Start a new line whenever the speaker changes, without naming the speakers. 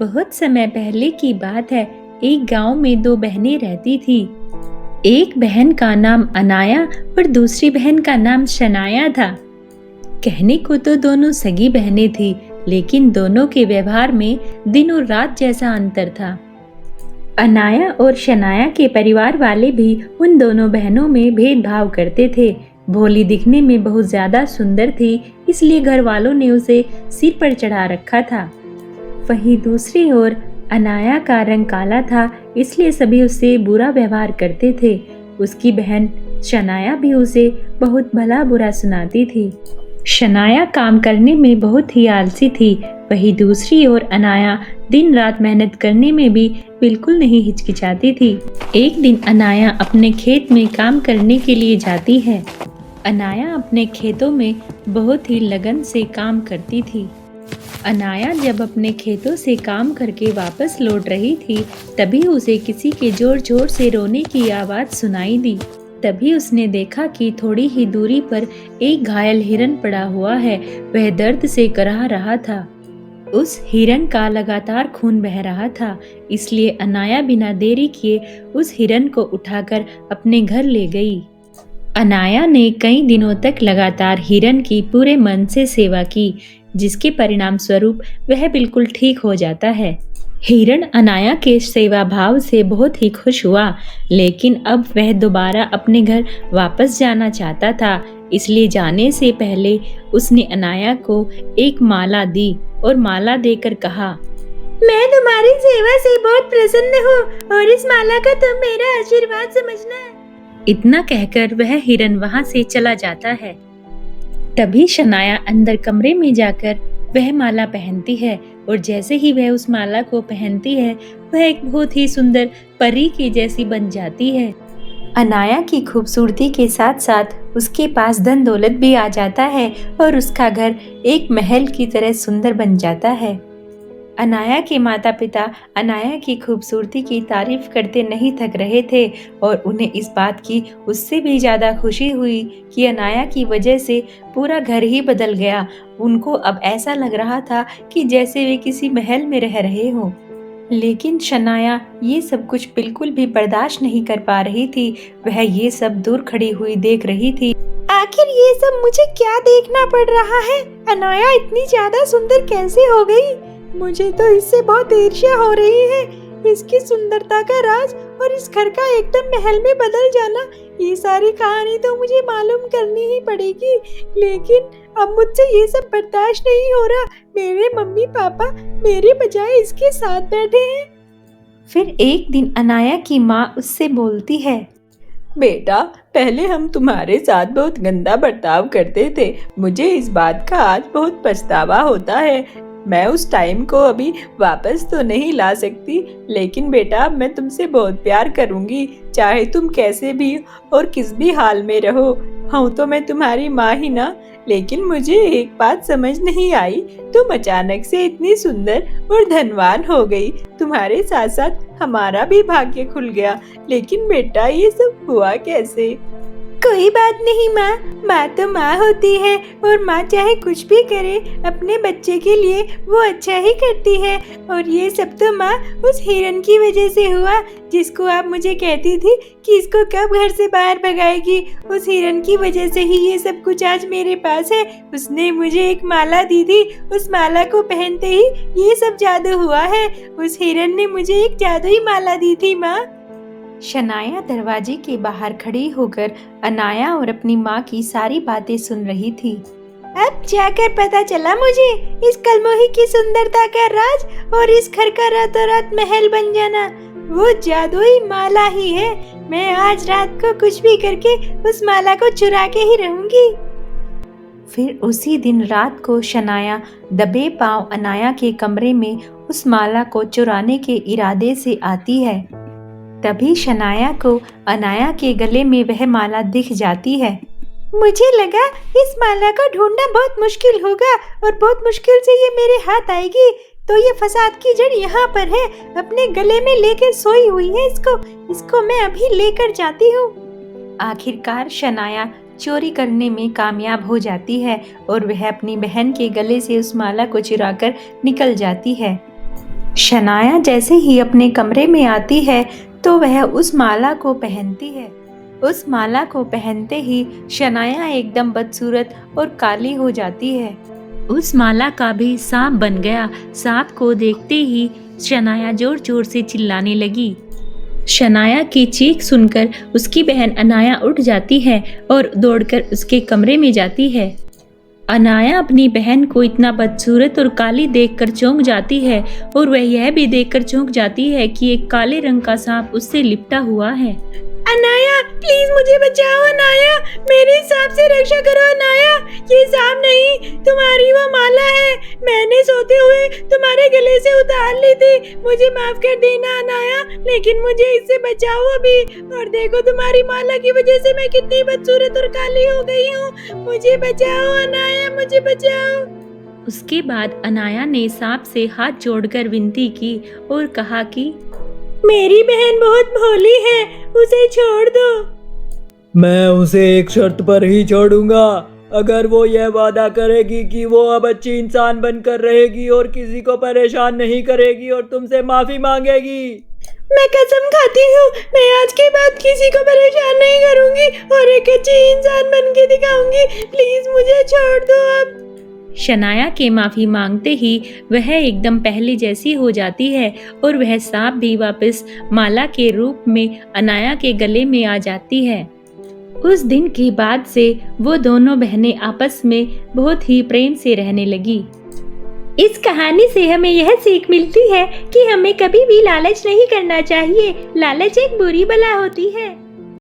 बहुत समय पहले की बात है। एक गांव में दो बहनें रहती थी। एक बहन का नाम अनाया और दूसरी बहन का नाम शनाया था। कहने को तो दोनों सगी बहनें थी, लेकिन दोनों के व्यवहार में दिन और रात जैसा अंतर था। अनाया और शनाया के परिवार वाले भी उन दोनों बहनों में भेदभाव करते थे। भोली दिखने में बहुत ज्यादा सुंदर थी, इसलिए घर वालों ने उसे सिर पर चढ़ा रखा था। वहीं दूसरी ओर अनाया का रंग काला था, इसलिए सभी उससे बुरा व्यवहार करते थे। उसकी बहन शनाया भी उसे बहुत भला बुरा सुनाती थी। शनाया काम करने में बहुत ही आलसी थी। वहीं दूसरी ओर अनाया दिन रात मेहनत करने में भी बिल्कुल नहीं हिचकिचाती थी। एक दिन अनाया अपने खेत में काम करने के लिए जाती है। अनाया अपने खेतों में बहुत ही लगन से काम करती थी। अनाया जब अपने खेतों से काम करके वापस लौट रही थी, तभी उसे किसी के जोर जोर से रोने की आवाज सुनाई दी। तभी उसने देखा कि थोड़ी ही दूरी पर एक घायल हिरन पड़ा हुआ है। वह दर्द से कराह रहा था। उस हिरन का लगातार खून बह रहा था, इसलिए अनाया बिना देरी किए उस हिरन को उठाकर अपने घर ले गई। अनाया ने कई दिनों तक लगातार हिरन की पूरे मन से सेवा की, जिसके परिणाम स्वरूप वह बिल्कुल ठीक हो जाता है। हिरण अनाया के सेवा भाव से बहुत ही खुश हुआ, लेकिन अब वह दोबारा अपने घर वापस जाना चाहता था। इसलिए जाने से पहले उसने अनाया को एक माला दी और माला देकर कहा, मैं तुम्हारी सेवा से बहुत प्रसन्न हूँ और इस माला का तुम मेरा आशीर्वाद समझना। इतना कहकर वह हिरन वहाँ से चला जाता है। तभी शनाया अंदर कमरे में जाकर वह माला पहनती है और जैसे ही वह उस माला को पहनती है, वह एक बहुत ही सुंदर परी की जैसी बन जाती है। अनाया की खूबसूरती के साथ साथ उसके पास धन दौलत भी आ जाता है और उसका घर एक महल की तरह सुंदर बन जाता है। अनाया के माता पिता अनाया की खूबसूरती की तारीफ करते नहीं थक रहे थे और उन्हें इस बात की उससे भी ज्यादा खुशी हुई कि अनाया की वजह से पूरा घर ही बदल गया। उनको अब ऐसा लग रहा था कि जैसे वे किसी महल में रह रहे हों। लेकिन शनाया ये सब कुछ बिल्कुल भी बर्दाश्त नहीं कर पा रही थी। वह ये सब दूर खड़ी हुई देख रही थी। आखिर ये सब मुझे क्या देखना पड़ रहा है? अनाया इतनी ज्यादा सुंदर कैसे हो गई? मुझे तो इससे बहुत ईर्ष्या हो रही है। इसकी सुंदरता का राज और इस घर का एकदम महल में बदल जाना, ये सारी कहानी तो मुझे मालूम करनी ही पड़ेगी। लेकिन अब मुझसे ये सब बर्दाश्त नहीं हो रहा। मेरे मम्मी पापा मेरे बजाय इसके साथ बैठे हैं। फिर एक दिन अनाया की माँ उससे बोलती है, बेटा, पहले हम तुम्हारे साथ बहुत गंदा बर्ताव करते थे। मुझे इस बात का आज बहुत पछतावा होता है। मैं उस टाइम को अभी वापस तो नहीं ला सकती, लेकिन बेटा मैं तुमसे बहुत प्यार करूंगी, चाहे तुम कैसे भी और किस भी हाल में रहो। हूँ तो मैं तुम्हारी माँ ही ना। लेकिन मुझे एक बात समझ नहीं आई, तुम अचानक से इतनी सुंदर और धनवान हो गई। तुम्हारे साथ साथ हमारा भी भाग्य खुल गया। लेकिन बेटा ये सब हुआ कैसे? कोई बात नहीं माँ, माँ तो माँ होती है और माँ चाहे कुछ भी करे अपने बच्चे के लिए वो अच्छा ही करती है। और ये सब तो माँ उस हिरन की वजह से हुआ, जिसको आप मुझे कहती थी कि इसको कब घर से बाहर भगाएगी। उस हिरन की वजह से ही ये सब कुछ आज मेरे पास है। उसने मुझे एक माला दी थी, उस माला को पहनते ही ये सब जादू हुआ है। उस हिरन ने मुझे एक जादुई माला दी थी माँ। शनाया दरवाजे के बाहर खड़ी होकर अनाया और अपनी माँ की सारी बातें सुन रही थी। अब जाकर पता चला मुझे इस कलमोही की सुंदरता का राज और इस घर का रातों रात महल बन जाना वो जादुई माला ही है। मैं आज रात को कुछ भी करके उस माला को चुरा के ही रहूंगी। फिर उसी दिन रात को शनाया दबे पांव अनाया के कमरे में उस माला को चुराने के इरादे से आती है। तभी शनाया को अनाया के गले में वह माला दिख जाती है। मुझे लगा इस माला को ढूंढना बहुत मुश्किल होगा और बहुत मुश्किल से ये मेरे हाथ आएगी, तो ये फसाद की जड़ यहाँ पर है, अपने गले में लेकर सोई हुई है। इसको मैं अभी लेकर जाती हूँ। आखिरकार शनाया चोरी करने में कामयाब हो जाती है और वह अपनी बहन के गले से उस माला को चुराकर निकल जाती है। शनाया जैसे ही अपने कमरे में आती है तो वह उस माला को पहनती है। उस माला को पहनते ही शनाया एकदम बदसूरत और काली हो जाती है। उस माला का भी सांप बन गया। सांप को देखते ही शनाया जोर जोर से चिल्लाने लगी। शनाया की चीख सुनकर उसकी बहन अनाया उठ जाती है और दौड़कर उसके कमरे में जाती है। अनाया अपनी बहन को इतना बदसूरत और काली देखकर चौंक जाती है और वह यह भी देखकर चौंक जाती है कि एक काले रंग का सांप उससे लिपटा हुआ है। अनाया, प्लीज मुझे बचाओ अनाया, मेरे सांप से रक्षा करो अनाया, ये सांप नहीं, तुम्हारी वो माला है, मैंने सोते हुए तुम्हारे गले से उतार ली थी, मुझे माफ कर देना अनाया, लेकिन मुझे इससे बचाओ अभी। और देखो तुम्हारी माला की वजह से मैं कितनी बदसूरत और काली हो गई हूँ, मुझे बचाओ अनाया, मुझे बचाओ। उसके बाद अनाया ने सांप से हाथ जोड़कर विनती की और कहा कि मेरी बहन बहुत भोली है, उसे छोड़ दो।
मैं उसे एक शर्त पर ही छोड़ूंगा, अगर वो यह वादा करेगी कि वो अब अच्छी इंसान बनकर रहेगी और किसी को परेशान नहीं करेगी और तुमसे माफी मांगेगी।
मैं कसम खाती हूँ, मैं आज के बाद किसी को परेशान नहीं करूंगी और एक अच्छी इंसान बन के दिखाऊंगी, प्लीज मुझे छोड़ दो अब। शनाया के माफी मांगते ही वह एकदम पहले जैसी हो जाती है और वह सांप भी वापस माला के रूप में अनाया के गले में आ जाती है। उस दिन के बाद से वो दोनों बहनें आपस में बहुत ही प्रेम से रहने लगी। इस कहानी से हमें यह सीख मिलती है कि हमें कभी भी लालच नहीं करना चाहिए। लालच एक बुरी बला होती है।